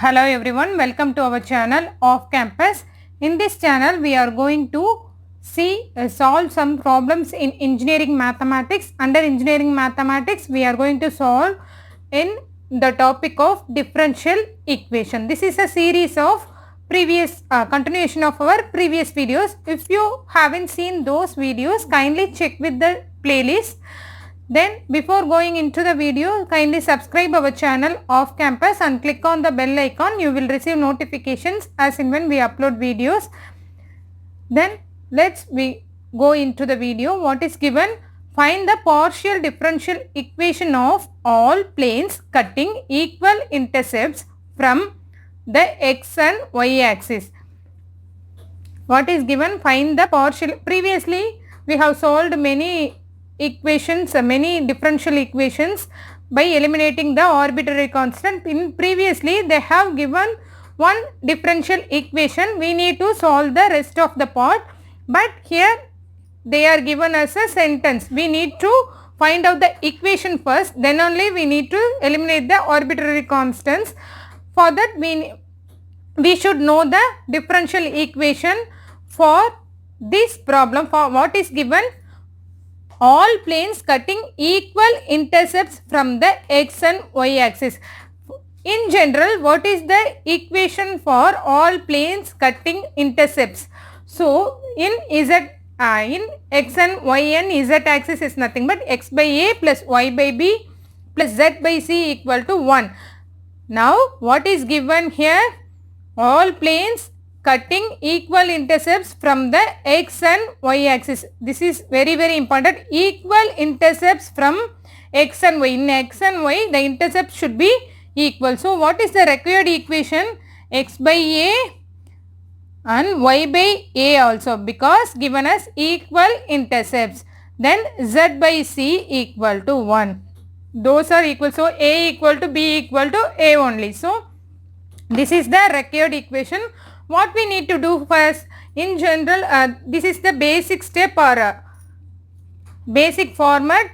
Hello everyone, welcome to our channel Off Campus. In this channel we are going to solve some problems in engineering mathematics. Under engineering mathematics we are going to solve in the topic of differential equation. This is a series of previous continuation of our previous videos. If you haven't seen those videos, kindly check with the playlist. Then before going into the video, kindly subscribe our channel Off Campus and click on the bell icon. You will receive notifications as and when we upload videos. Then let's go into the video. What is given? Find the partial differential equation of all planes cutting equal intercepts from the x and y axis. What is given? Find the partial. Previously we have solved many differential equations by eliminating the arbitrary constant. Previously they have given one differential equation, we need to solve the rest of the part, but here they are given as a sentence. We need to find out the equation first, then only we need to eliminate the arbitrary constants. For that we should know the differential equation for this problem. For what is given? All planes cutting equal intercepts from the x and y axis. In general, what is the equation for all planes cutting intercepts? So, in x and y and z axis is nothing but x by a plus y by b plus z by c equal to 1. Now, what is given here? All planes cutting equal intercepts from the x and y axis. This is very important. Equal intercepts from x and y. In x and y the intercept should be equal. So what is the required equation? X by a and y by a also, because given as equal intercepts. Then z by c equal to 1. Those are equal. So a equal to b equal to a only. So this is the required equation. What we need to do first? In general, this is the basic step or basic format.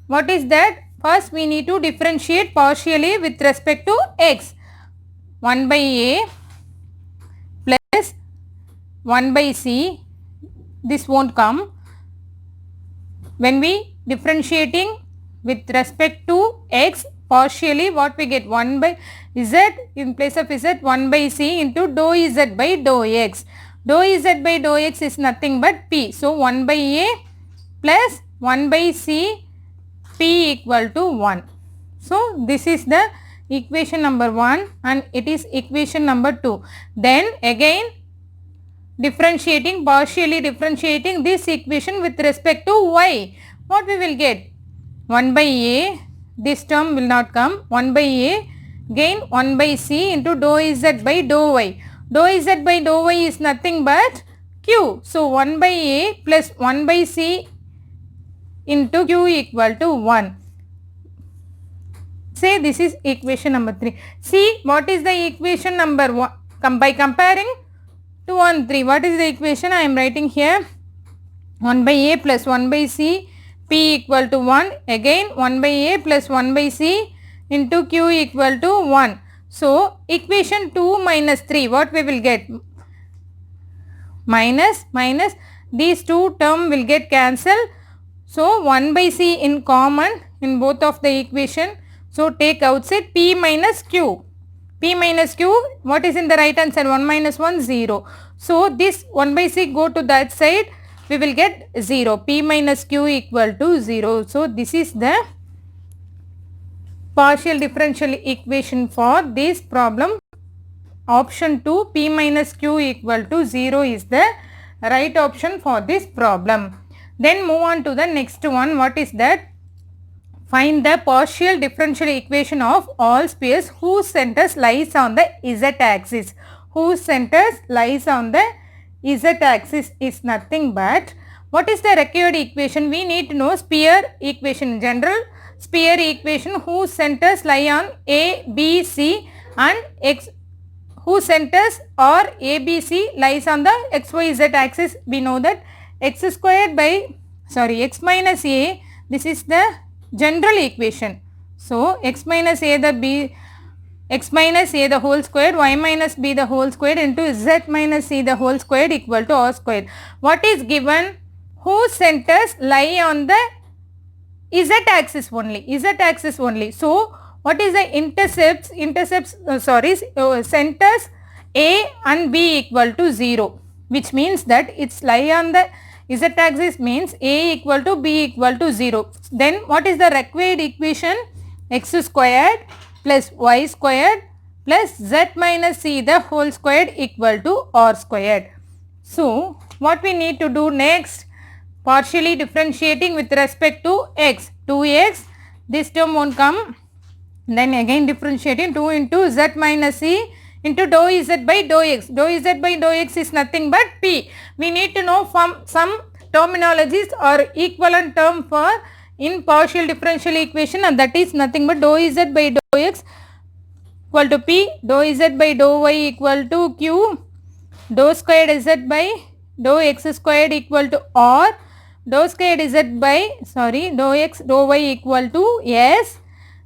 What is that? First we need to differentiate partially with respect to x. 1 by a plus 1 by c. This won't come. When we differentiating with respect to x partially, what we get? 1 by z, in place of z 1 by c into dou z by dou x. Dou z by dou x is nothing but p. So 1 by a plus 1 by c, p equal to 1. So this is the equation number 1 and it is equation number 2. Then again partially differentiating this equation with respect to y. What we will get? 1 by a, this term will not come. 1 by a, again 1 by c into dou z by dou y. Dou z by dou y is nothing but q. So 1 by a plus 1 by c into q equal to 1. Say this is equation number 3. See what is the equation number 1 by comparing 2 and 3. What is the equation? I am writing here. 1 by a plus 1 by c, p equal to 1. Again 1 by a plus 1 by c into q equal to 1. So equation 2 minus 3, what we will get? Minus these two term will get cancelled. So 1 by c in common in both of the equation. So take outside p minus q. P minus q, what is in the right hand side? 1 minus 1, 0. So this 1 by c go to that side, we will get 0. P minus q equal to 0. So this is the partial differential equation for this problem. Option 2, p minus q equal to 0 is the right option for this problem. Then move on to the next one. What is that? Find the partial differential equation of all spheres whose centers lies on the z-axis. Whose centers lies on the z-axis is nothing but, what is the required equation? We need to know sphere equation. In general, sphere equation whose centers lie on a, b, c and x, whose centers or a, b, c lies on the x, y, z axis. We know that x minus a, this is the general equation. So x minus a, the b x minus a the whole squared, y minus b the whole squared into z minus c the whole squared equal to r squared. What is given? Whose centers lie on the z axis only, So, what is the centers a and b equal to 0, which means that its lie on the z axis means a equal to b equal to 0. Then what is the required equation? X squared plus y squared plus z minus c the whole squared equal to r squared. So, what we need to do next? Partially differentiating with respect to x. 2x, this term won't come. Then again differentiating 2 into z minus c into dou z by dou x. Dou z by dou x is nothing but p. We need to know from some terminologies or equivalent term for in partial differential equation, and that is nothing but dou z by dou x equal to p, dou z by dou y equal to q, dou squared z by dou x squared equal to r, dou squared z by dou x dou y equal to s,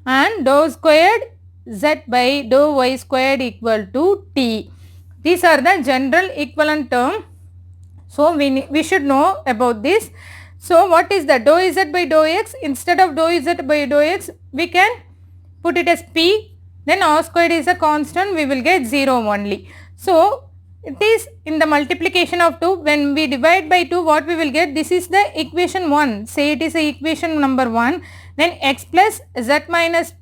and dou squared z by dou y squared equal to t. These are the general equivalent term. So, we should know about this. So, what is the dou z by dou x? Instead of dou z by dou x, we can put it as p. Then r squared is a constant, we will get 0 only. So, it is in the multiplication of 2, when we divide by 2, what we will get? This is the equation 1. Say it is a equation number 1. Then x plus z minus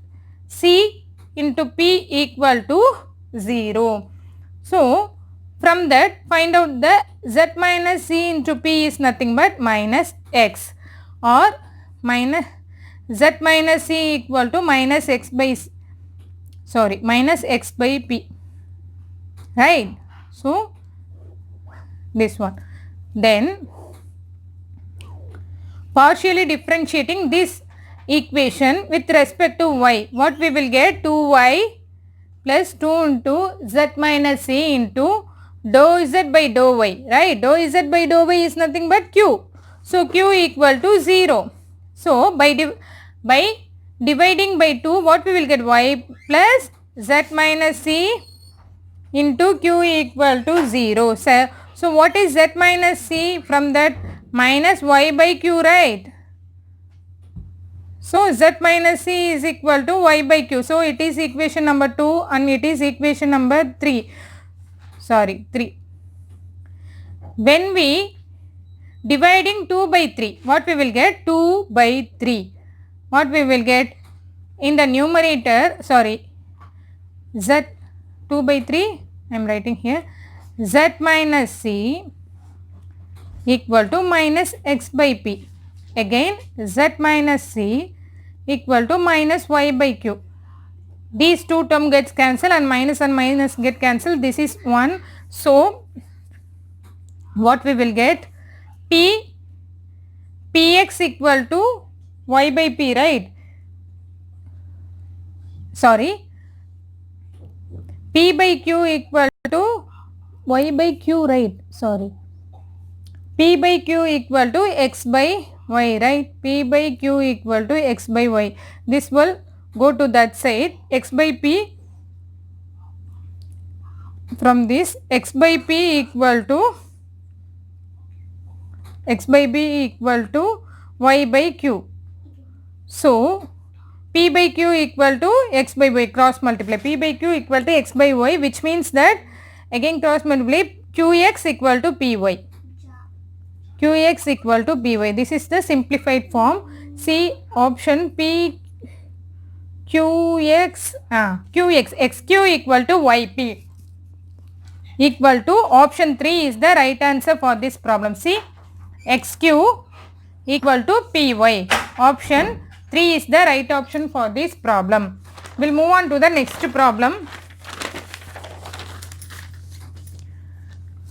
c into p equal to 0. So, from that find out the z minus c into p is nothing but minus x, or minus z minus c equal to minus x by p, right? So, this one. Then partially differentiating this equation with respect to y, what we will get? 2y plus 2 into z minus c into dou z by dou y, right? Dou z by dou y is nothing but q. So, q equal to 0. So, by dividing by 2, what we will get? Y plus z minus c into q equal to 0. So, what is z minus c? From that minus y by q, right? So, z minus c is equal to y by q. So, it is equation number 2 and it is equation number 3. When we dividing 2 by 3, what we will get? 2 by 3. What we will get? In the numerator, z 2 by 3, I am writing here, z minus c equal to minus x by p. Again, z minus c equal to minus y by q. These two term gets cancelled and minus get cancelled. This is 1. So, what we will get? Px equal to y by p, right? P by q equal to y by q, right? P by q equal to x by y, right? P by q equal to x by y. This will go to that side. X by p, from this x by p equal to y by q. So, p by q equal to x by y, cross multiply. P by q equal to x by y, which means that again cross multiply, qx equal to py. Qx equal to py. This is the simplified form. See option p qx xq equal to yp equal to option 3 is the right answer for this problem. See, xq equal to py. Option 3 is the right option for this problem. We will move on to the next problem.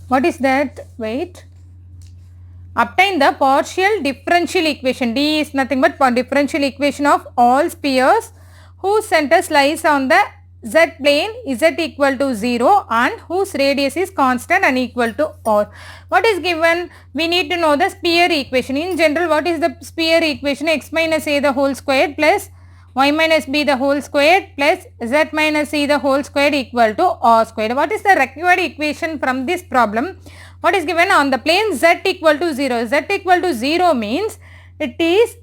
What is that? Wait. Obtain the partial differential equation. D is nothing but differential equation of all spheres whose centers lies on the z plane, z equal to 0, and whose radius is constant and equal to r. What is given? We need to know the sphere equation. In general, what is the sphere equation? X minus a the whole squared plus y minus b the whole squared plus z minus c the whole squared equal to r squared. What is the required equation from this problem? What is given on the plane z equal to 0? Z equal to 0 means it is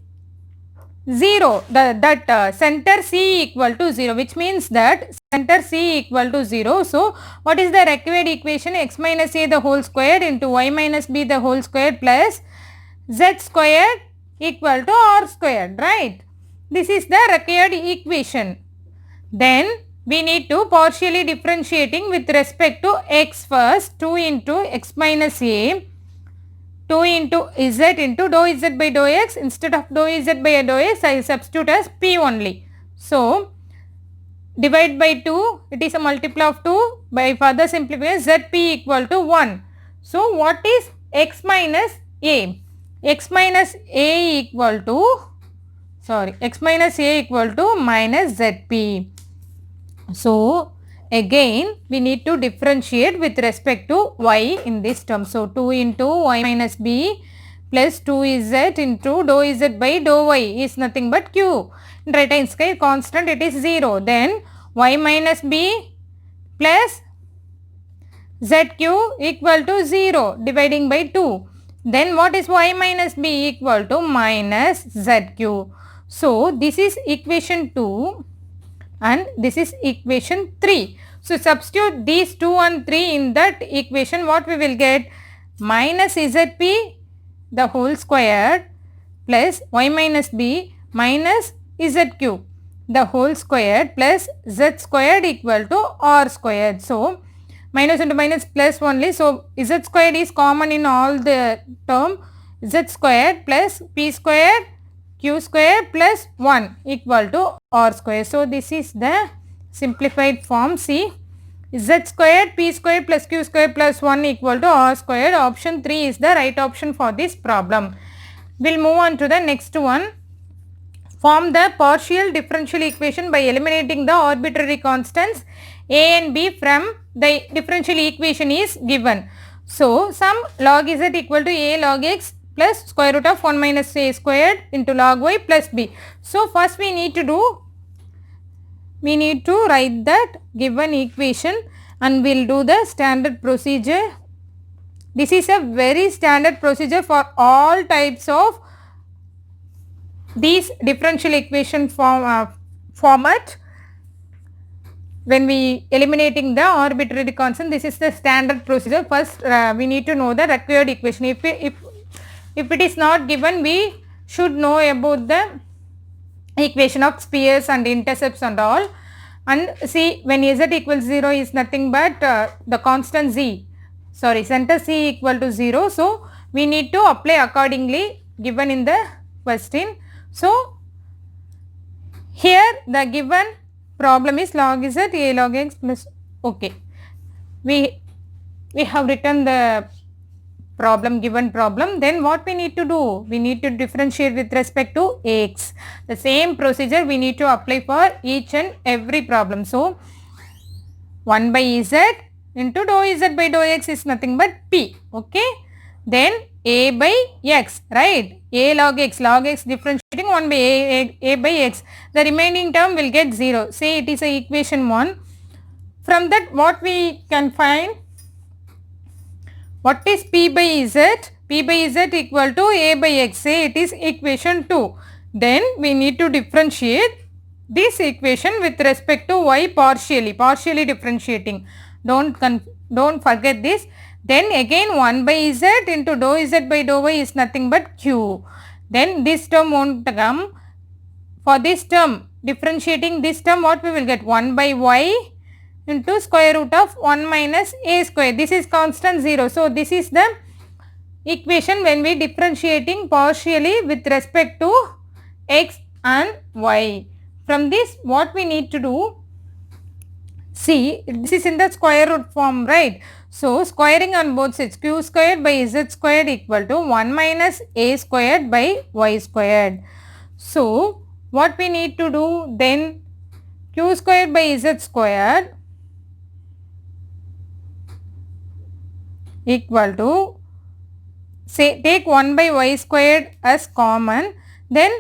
0, that center C equal to 0, which means that center C equal to 0. So, what is the required equation? X minus a the whole squared into y minus b the whole squared plus z squared equal to r squared, right? This is the required equation. Then, we need to partially differentiating with respect to x first, 2 into x minus a, 2 into z into dou z by dou x. Instead of dou z by dou x, I substitute as p only. So, divide by 2, it is a multiple of 2. By further simplification, zp equal to 1. So, what is x minus a? X minus a equal to, x minus a equal to minus zp. So, again we need to differentiate with respect to y in this term. So, 2 into y minus b plus 2z into dou z by dou y is nothing but q. In right hand side constant it is 0. Then y minus b plus zq equal to 0 dividing by 2. Then what is y minus b equal to minus zq. So, this is equation 2. And this is equation 3. So, substitute these 2 and 3 in that equation. What we will get? Minus zp the whole square plus y minus b minus zq the whole squared plus z squared equal to r squared. So, minus into minus plus only. So, z squared is common in all the term. Z squared plus p squared q square plus 1 equal to r square. So, this is the simplified form. See, z squared p squared plus q squared plus 1 equal to r squared. Option 3 is the right option for this problem. We will move on to the next one. Form the partial differential equation by eliminating the arbitrary constants a and b from the differential equation is given. So, some log z equal to a log x plus square root of 1 minus a squared into log y plus b. So, first we need to write that given equation and we will do the standard procedure. This is a very standard procedure for all types of these differential equation format. When we eliminating the arbitrary constant, this is the standard procedure. First, we need to know the required equation. If it is not given, we should know about the equation of spheres and intercepts and all. And see, when z equals 0 is nothing but the constant center c equal to 0. So, we need to apply accordingly given in the question. So, here the given problem is log z a log x plus, okay. We have written the given problem. Then what we need to do? We need to differentiate with respect to x. The same procedure we need to apply for each and every problem. So, 1 by z into dou z by dou x is nothing but p, okay. Then a by x, right, a log x differentiating 1 by a by x. The remaining term will get 0. Say it is a equation 1. From that what we can find? What is p by z? P by z equal to a by x. Say it is equation 2. Then we need to differentiate this equation with respect to y partially differentiating. Don't forget this. Then again 1 by z into dou z by dou y is nothing but q. Then this term won't come. For this term, differentiating this term, what we will get? 1 by y into square root of 1 minus a square. This is constant 0. So, this is the equation when we differentiating partially with respect to x and y. From this, what we need to do? See, this is in the square root form, right? So, squaring on both sides, q squared by z squared equal to 1 minus a squared by y squared. So, what we need to do then? Q squared by z squared equal to, say, take 1 by y squared as common, then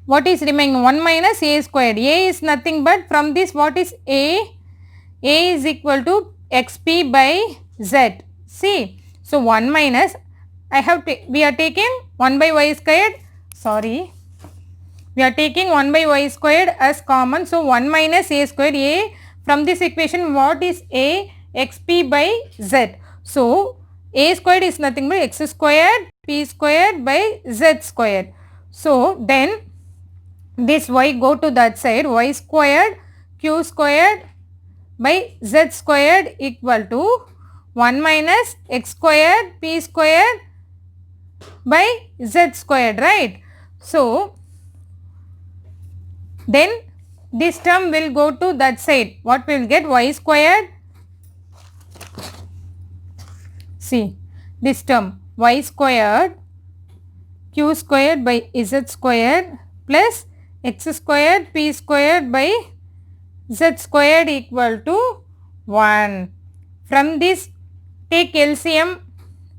what is remaining? 1 minus a squared. A is nothing but from this what is a? A is equal to xp by z. See, so 1 minus, we are taking 1 by y squared, sorry, we are taking 1 by y squared as common. So 1 minus a squared, a from this equation what is a? Xp by z. So a squared is nothing but x squared p squared by z squared. So then this y go to that side, y squared q squared by z squared equal to 1 minus x squared p squared by z squared, right? So then this term will go to that side. What we will get? Y squared. See this term y squared q squared by z squared plus x squared p squared by z squared equal to 1. From this take LCM,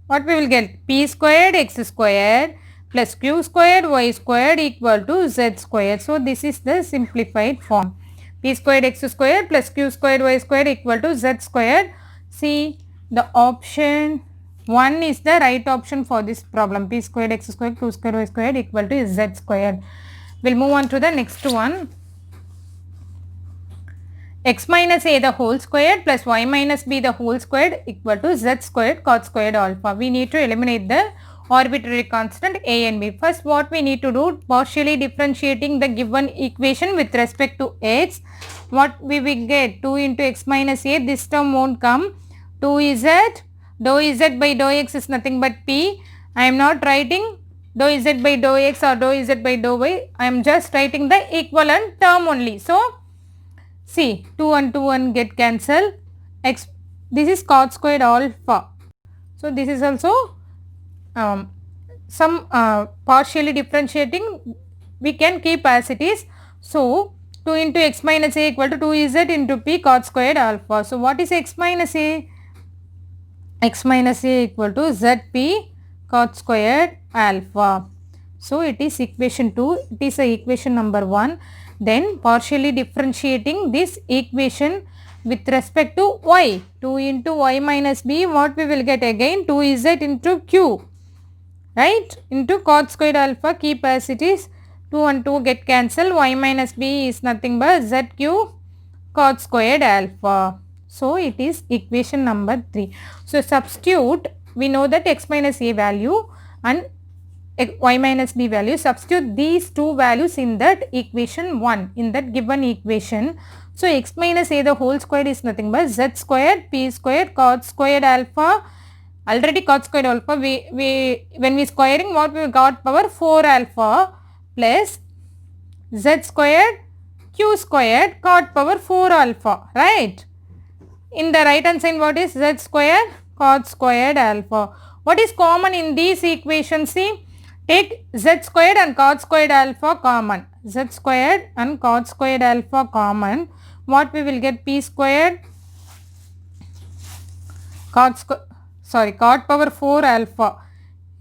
what we will get? P squared x squared plus q squared y squared equal to z squared. So this is the simplified form. P squared x squared plus q squared y squared equal to z squared. See, the option 1 is the right option for this problem. P squared x squared q squared y squared equal to z squared. We'll move on to the next one. X minus a the whole squared plus y minus b the whole squared equal to z squared cot squared alpha. We need to eliminate the arbitrary constant a and b. First what we need to do, partially differentiating the given equation with respect to x. What we will get? 2 into x minus a, this term won't come. 2z, dou z by dou x is nothing but p. I am not writing dou z by dou x or dou z by dou y. I am just writing the equivalent term only. So see, 2 and 2 and get cancelled. X, this is cot squared alpha. So this is also some partially differentiating we can keep as it is. So 2 into x minus a equal to 2z into p cot squared alpha. So what is x minus a? X minus a equal to zp cot squared alpha. So it is equation 2. It is a equation number 1. Then partially differentiating this equation with respect to y. 2 into y minus b, what we will get again? 2z into q, right? Into cot squared alpha, keep as it is. 2 and 2 get cancelled. Y minus b is nothing but zq cot squared alpha. So it is equation number 3. So substitute, we know that x minus a value and y minus b value, substitute these two values in that equation 1, in that given equation. So x minus a the whole squared is nothing but z squared p squared cot squared alpha. Already cot squared alpha, when we squaring, what we got? Power 4 alpha plus z squared q squared cot power 4 alpha, right? In the right hand side, what is z squared cot squared alpha? What is common in these equations? See, take z squared and cot squared alpha common. Z squared and cot squared alpha common. What we will get? P squared cot power 4 alpha.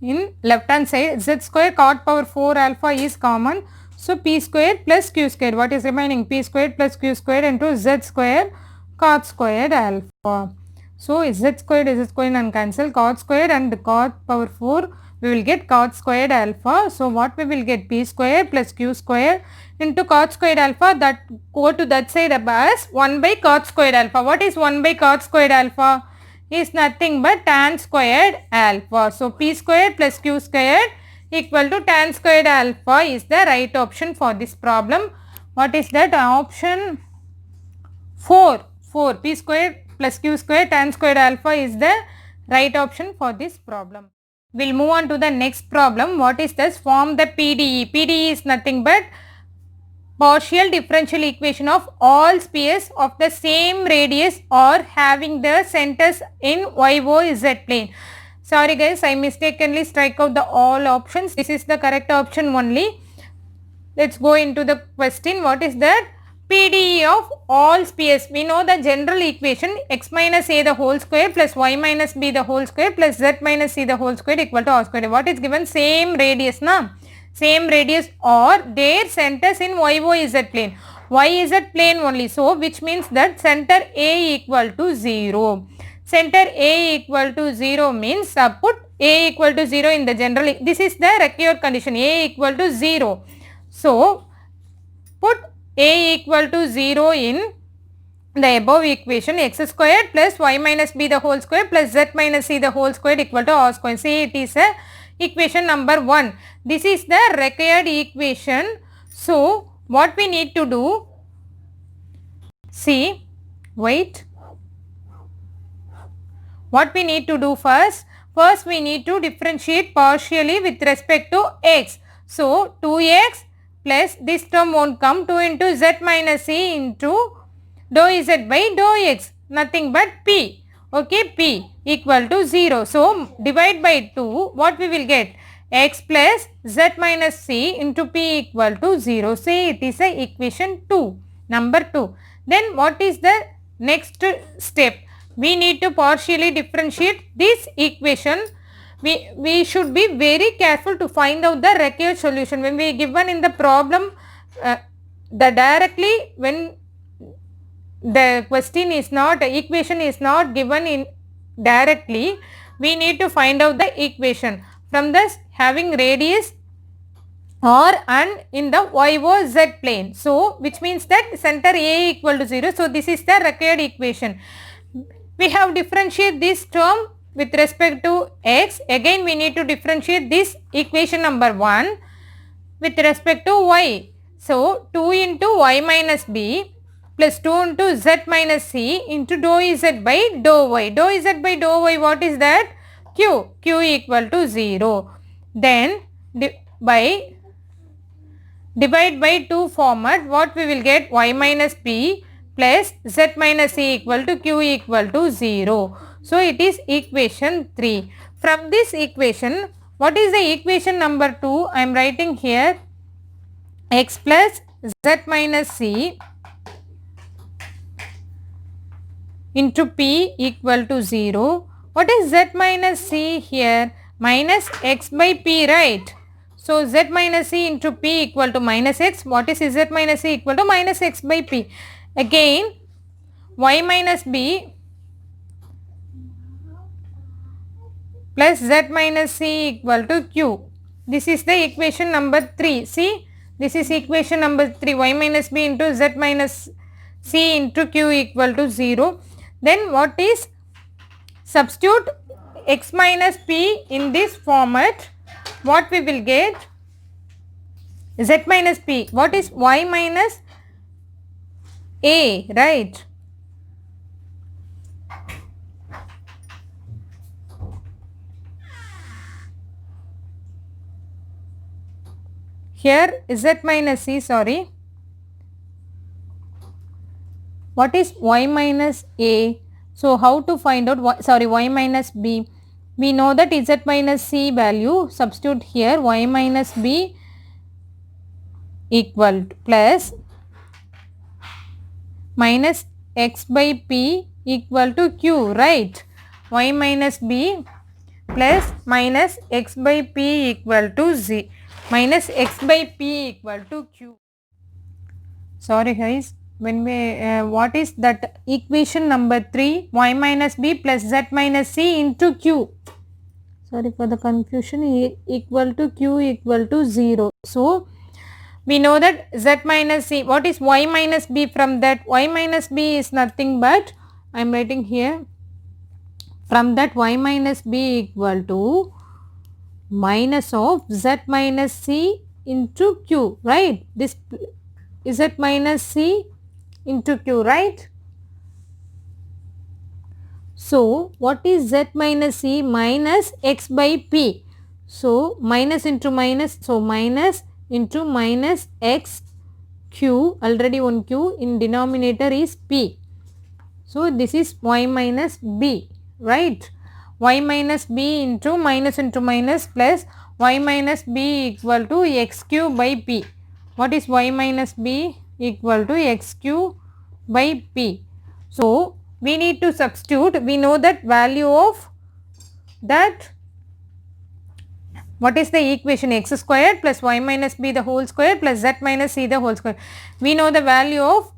In left hand side, z squared cot power 4 alpha is common. So p squared plus q squared. What is remaining? P squared plus q squared into z squared cot squared alpha. So z squared and cancel, cot squared and cot power 4, we will get cot squared alpha. So what we will get? P squared plus q squared into cot squared alpha, that go to that side as 1 by cot squared alpha. What is 1 by cot squared alpha? Is nothing but tan squared alpha. So p squared plus q squared equal to tan squared alpha is the right option for this problem. What is that? Option 4. P squared plus q squared tan squared alpha is the right option for this problem. We'll move on to the next problem. What is this? Form the PDE. PDE is nothing but partial differential equation of all spheres of the same radius or having the centers in YOZ plane. Sorry guys, I mistakenly strike out the all options. This is the correct option only. Let's go into the question. What is that? PDE of all spheres. We know the general equation, x minus a the whole square plus y minus b the whole square plus z minus c the whole square equal to r square. What is given? Same radius, na? same radius or their centers in YYZ plane. YZ plane only. So which means that center A equal to 0. Center A equal to 0 means put A equal to 0 in the general. This is the required condition. A equal to 0. So put A equal to 0 in the above equation. X squared plus y minus b the whole square plus z minus c the whole square equal to r square. See, it is a equation number 1. This is the required equation. So what we need to do, see, wait, what we need to do first we need to differentiate partially with respect to x. So 2x plus this term won't come, 2 into z minus c into dou z by dou x, nothing but p. Okay, p equal to 0. So divide by 2, what we will get? X plus z minus c into p equal to 0. Say it is a equation 2, number 2. Then what is the next step? We need to partially differentiate this equation. We should be very careful to find out the required solution. When we given in the problem, the directly when the question is not, equation is not given in directly, we need to find out the equation from this having radius r and in the YOZ plane. So which means that center A equal to 0. So this is the required equation. We have differentiate this term with respect to x. Again we need to differentiate this equation number 1 with respect to y. So 2 into y minus b plus 2 into z minus c into dou z by dou y. Dou z by dou y, what is that? Q. Q equal to 0. Then divide by 2 format, what we will get? Y minus p plus z minus c equal to q equal to 0. So it is equation 3. From this equation, what is the equation number 2? I am writing here x plus z minus c into p equal to 0. What is z minus c here? Minus x by p, right? So z minus c into p equal to minus x. What is z minus c equal to minus x by p? Again y minus b plus z minus c equal to q. This is the equation number 3. See, this is equation number 3. Y minus b into z minus c into q equal to 0. Then what is? Substitute x minus p in this format. What we will get? Z minus p. What is y minus a, right? Here z minus c, sorry. What is y minus a? So how to find out y minus b? We know that z minus c value, substitute here y minus b equal to plus minus x by p equal to q, right? Y minus b plus minus x by p equal to z minus x by p equal to q. Sorry guys, when we what is that equation number 3? Y minus b plus z minus c into q. Sorry for the confusion, equal to q equal to 0. So we know that z minus c, what is y minus b from that? Y minus b is nothing but, I am writing here, from that y minus b equal to minus of z minus c into q, right? This z minus c into q, right? So what is z minus c? Minus x by p. So minus into minus, so minus into minus x q, already one q, in denominator is p. So this is y minus b, right? Y minus b into minus plus y minus b equal to x q by p. What is y minus b? Equal to x q by p. So we need to substitute. We know that value of that What is the equation? X squared plus y minus b the whole square plus z minus c the whole square. We know the value of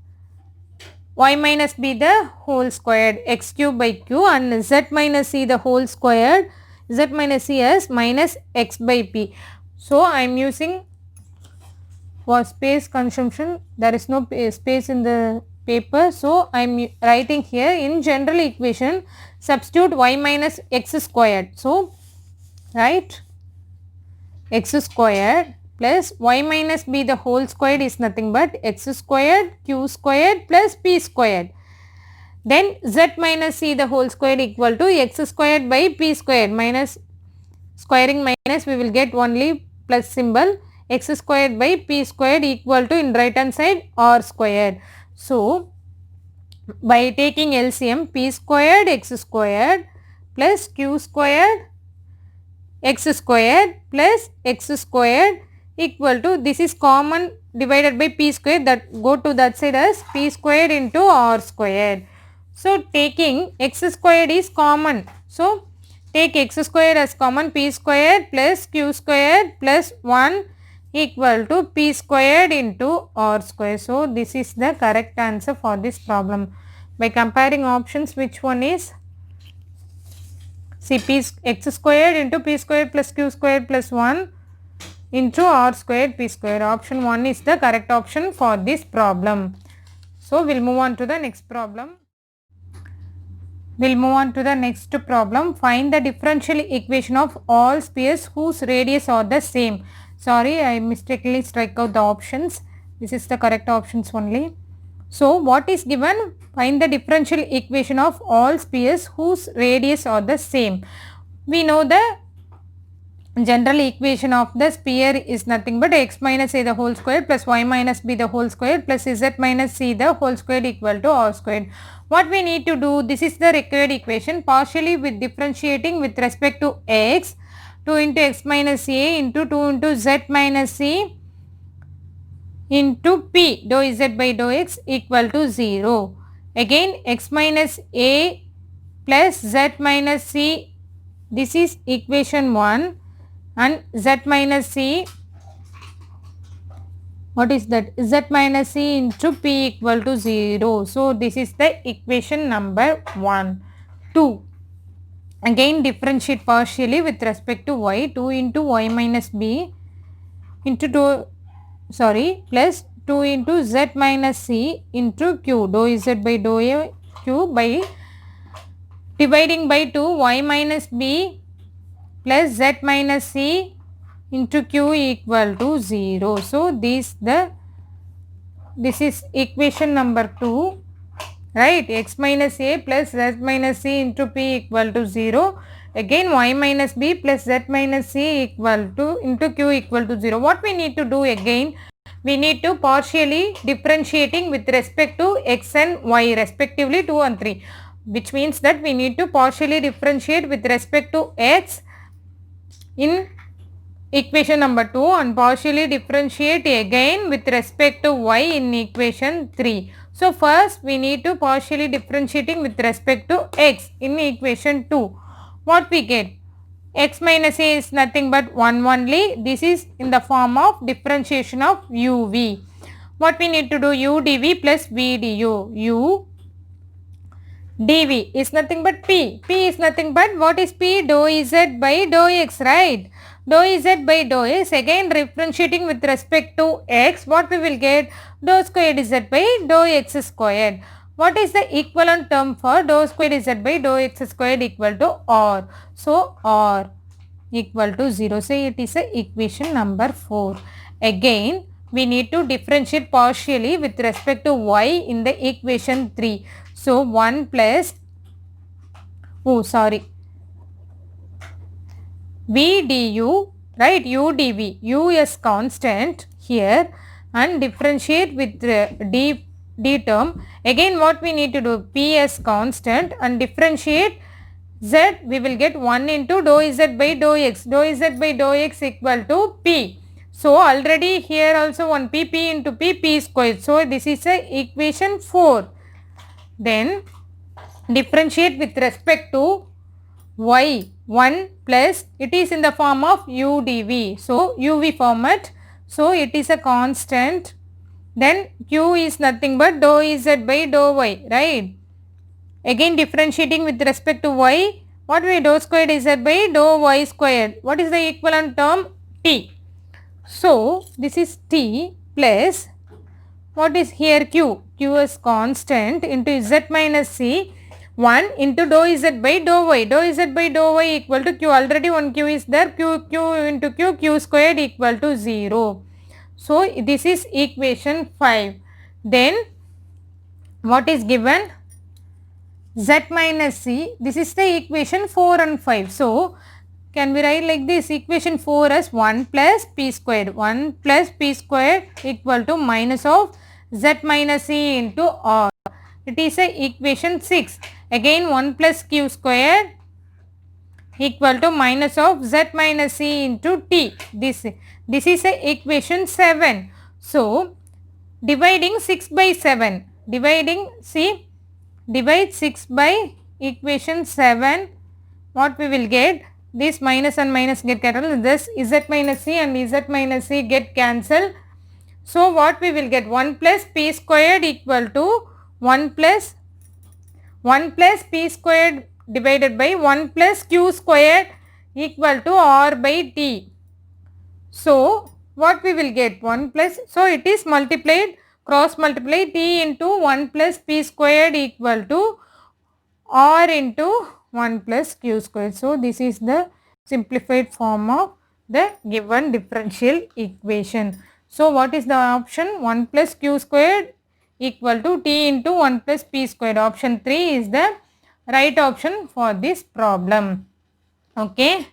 y minus b the whole squared, x cube by q, and z minus c the whole squared, z minus c as minus x by p. So I am using for space consumption, there is no space in the paper, so I am writing here in general equation substitute y minus x squared. So write x squared plus y minus b the whole squared is nothing but x squared q squared plus p squared. Then z minus c the whole squared equal to x squared by p squared, minus squaring minus we will get only plus symbol, x squared by p squared equal to in right hand side r squared. So by taking LCM, p squared x squared plus q squared x squared plus x squared equal to, this is common divided by p squared, that go to that side as p squared into r squared. So taking x squared is common. So take x squared as common, p squared plus q squared plus 1 equal to p squared into r square. So this is the correct answer for this problem. By comparing options, which one is? See, x squared into p squared plus q squared plus 1 into r squared p squared. Option 1 is the correct option for this problem. So we'll move on to the next problem. Find the differential equation of all spheres whose radius are the same. Sorry, I mistakenly strike out the options. This is the correct options only. So what is given? Find the differential equation of all spheres whose radius are the same. We know the general equation of the sphere is nothing but x minus a the whole square plus y minus b the whole square plus z minus c the whole square equal to r squared. What we need to do, this is the required equation, partially with differentiating with respect to x, 2 into x minus a into 2 into z minus c into p dou z by dou x equal to 0. Again x minus a plus z minus c, this is equation 1, and z minus c, what is that? Z minus c into p equal to 0. So this is the equation number 1. 2. Again differentiate partially with respect to y, 2 into y minus b into plus 2 into z minus c into q dou z by dou a q by dividing by 2 y minus b plus z minus c into q equal to 0. So this is equation number 2, right? X minus a plus z minus c into p equal to 0. Again y minus b plus z minus c equal to into q equal to 0. What we need to do again? We need to partially differentiating with respect to x and y respectively 2 and 3. Which means that we need to partially differentiate with respect to x in equation number 2 and partially differentiate again with respect to y in equation 3. So first we need to partially differentiating with respect to x in equation 2. What we get? X minus a is nothing but 1 only. This is in the form of differentiation of uv. What we need to do? U dv plus v du. U dv is nothing but p. P is nothing but, what is p? Dou z by dou x, right? Dou z by dou x, again differentiating with respect to x, what we will get? Dou squared z by dou x squared. What is the equivalent term for dou squared z by dou x squared equal to r? So r equal to 0. So it is a equation number 4. Again we need to differentiate partially with respect to y in the equation 3. So 1 plus, v du, right? U dv, u is constant here, and differentiate with d term. Again what we need to do? P as constant and differentiate z, we will get 1 into dou z by dou x. Dou z by dou x equal to p. So already here also one p into p squared. So this is a equation 4. Then differentiate with respect to y 1 plus it is in the form of udv. So uv format. So it is a constant. Then q is nothing but dou z by dou y, right? Again differentiating with respect to y. What will be dou squared z by dou y squared? What is the equivalent term? T. So this is t plus what is here q? Q is constant into z minus c 1 into dou z by dou y. Dou z by dou y equal to q. Already one q is there. Q into q squared equal to 0. So this is equation 5. Then what is given? Z minus c. This is the equation 4 and 5. So can we write like this? Equation 4 as 1 plus p squared. 1 plus p squared equal to minus of z minus c into r. It is a equation 6. Again 1 plus q squared equal to minus of z minus c into t. This is a equation 7. So dividing 6 by 7. Divide 6 by equation 7. What we will get? This minus and minus get cancelled. This z minus c and z minus c get cancelled. So what we will get? 1 plus p squared equal to 1 plus p squared divided by 1 plus q squared equal to r by t. So what we will get? 1 plus, so it is multiplied, cross multiply t into 1 plus p squared equal to r into 1 plus q squared. So this is the simplified form of the given differential equation. So what is the option? 1 plus q squared equal to t into 1 plus p squared. Option 3 is the right option for this problem. Okay.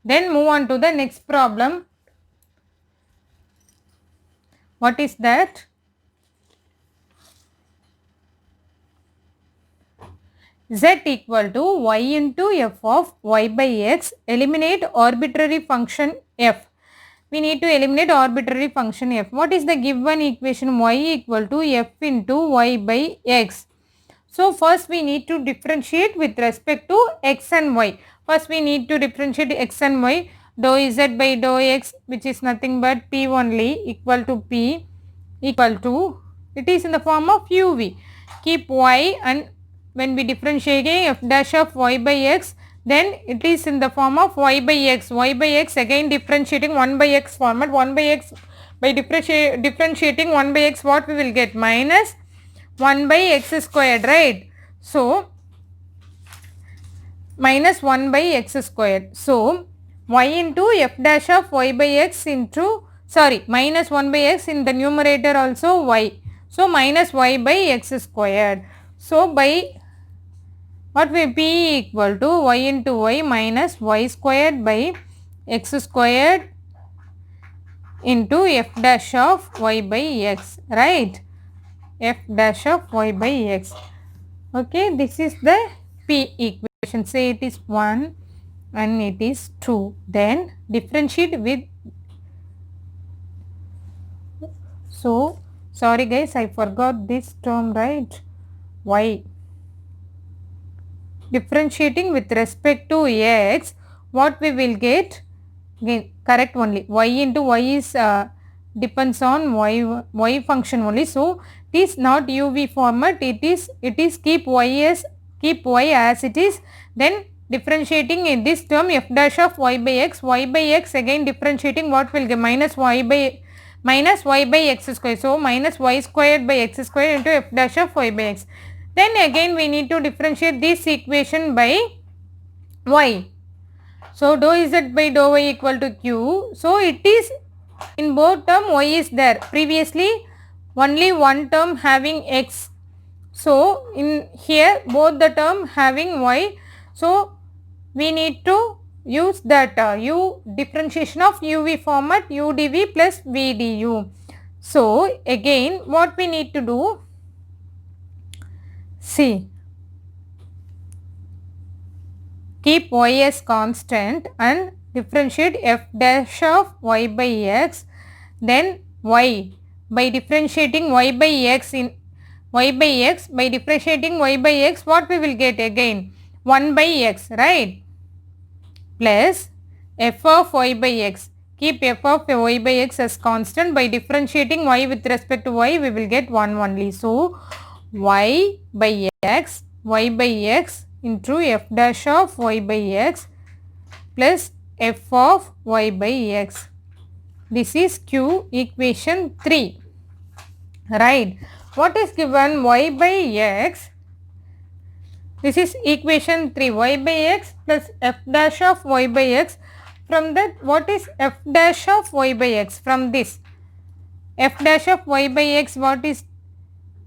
Then move on to the next problem. What is that? Z equal to y into f of y by x. Eliminate arbitrary function f. We need to eliminate arbitrary function f. What is the given equation? Y equal to f into y by x. So first we need to differentiate with respect to x and y. First we need to differentiate x and y. Dou z by dou x, which is nothing but p only, equal to p equal to, it is in the form of uv. Keep y, and when we differentiating f dash of y by x, then it is in the form of y by x. Y by x, again differentiating 1 by x format. 1 by x, by differentiating 1 by x, what we will get? Minus 1 by x squared, right? So minus 1 by x squared. So y into f dash of y by x into, sorry, minus 1 by x in the numerator also y. So minus y by x squared. So by what will p equal to y into y minus y squared by x squared into f dash of y by x, right? F dash of y by x. Okay, this is the p equation. Say it is 1 and it is 2. Then differentiate with, so sorry guys, I forgot this term, right? Y. Differentiating with respect to x, what we will get? Again, correct only. Y into y is depends on y function only. So it is not uv format. It is keep y as it is. Then differentiating in this term f dash of y by x. Y by x, again differentiating, what will get? Minus y by x square. So minus y squared by x squared into f dash of y by x. Then again we need to differentiate this equation by y. So dou z by dou y equal to q. So it is in both term y is there. Previously only one term having x. So in here both the term having y. So we need to use that u differentiation of uv format, u dv plus v du. So again what we need to do? See, keep y as constant and differentiate f dash of y by x. Then y, by differentiating y by x by differentiating y by x, what we will get? Again 1 by x, right? plus f of y by x. Keep f of y by x as constant. By differentiating y with respect to y, we will get 1 only. So, y by x into f dash of y by x plus f of y by x. This is Q equation 3. Right. What is given? Y by x. This is equation 3. Y by x plus f dash of y by x. From that, what is f dash of y by x? From this, f dash of y by x, what is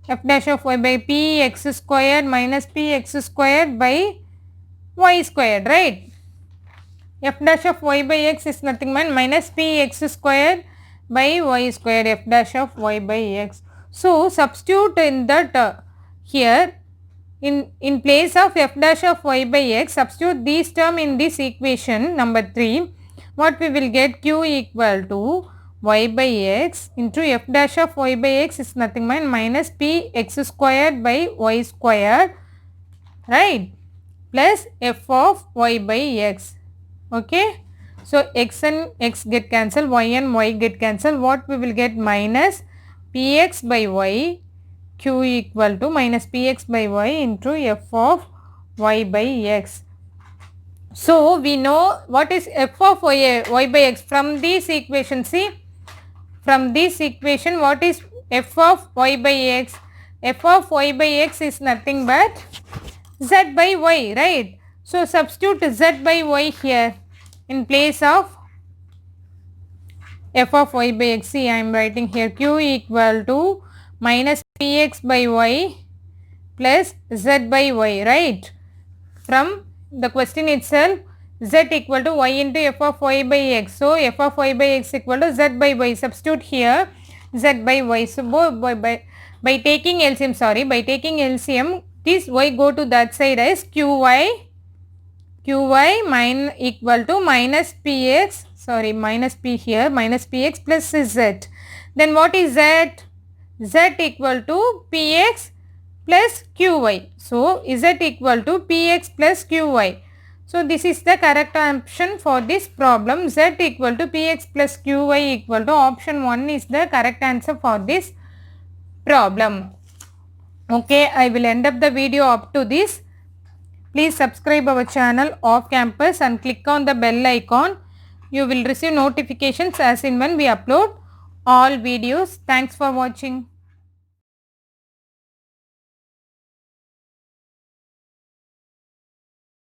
f dash of y by p x squared minus p x squared by y squared, right? F dash of y by x is nothing but minus p x squared by y squared, f dash of y by x. So, substitute in that here in place of f dash of y by x, substitute these term in this equation number 3. What we will get? Q equal to y by x into f dash of y by x is nothing but minus p x squared by y squared, right, plus f of y by x. Okay. So, x and x get cancelled, y and y get cancelled. What we will get? Minus px by y, q equal to minus px by y into f of y by x. So, we know what is f of y by x from this equation. See, from this equation, what is f of y by x? F of y by x is nothing but z by y, right? So, substitute z by y here in place of f of y by x. See, I am writing here q equal to minus px by y plus z by y, right? From the question itself, z equal to y into f of y by x. So, f of y by x equal to z by y. Substitute here z by y. So, by taking LCM, by taking LCM, this y go to that side as qy equal to minus px, minus p here, minus px plus z. Then what is z? Z equal to px plus qy. So, z equal to px plus qy. So, this is the correct option for this problem. Z equal to px plus qy equal to option 1 is the correct answer for this problem. Okay, I will end up the video up to this. Please subscribe our channel Off Campus and click on the bell icon. You will receive notifications as in when we upload all videos. Thanks for watching.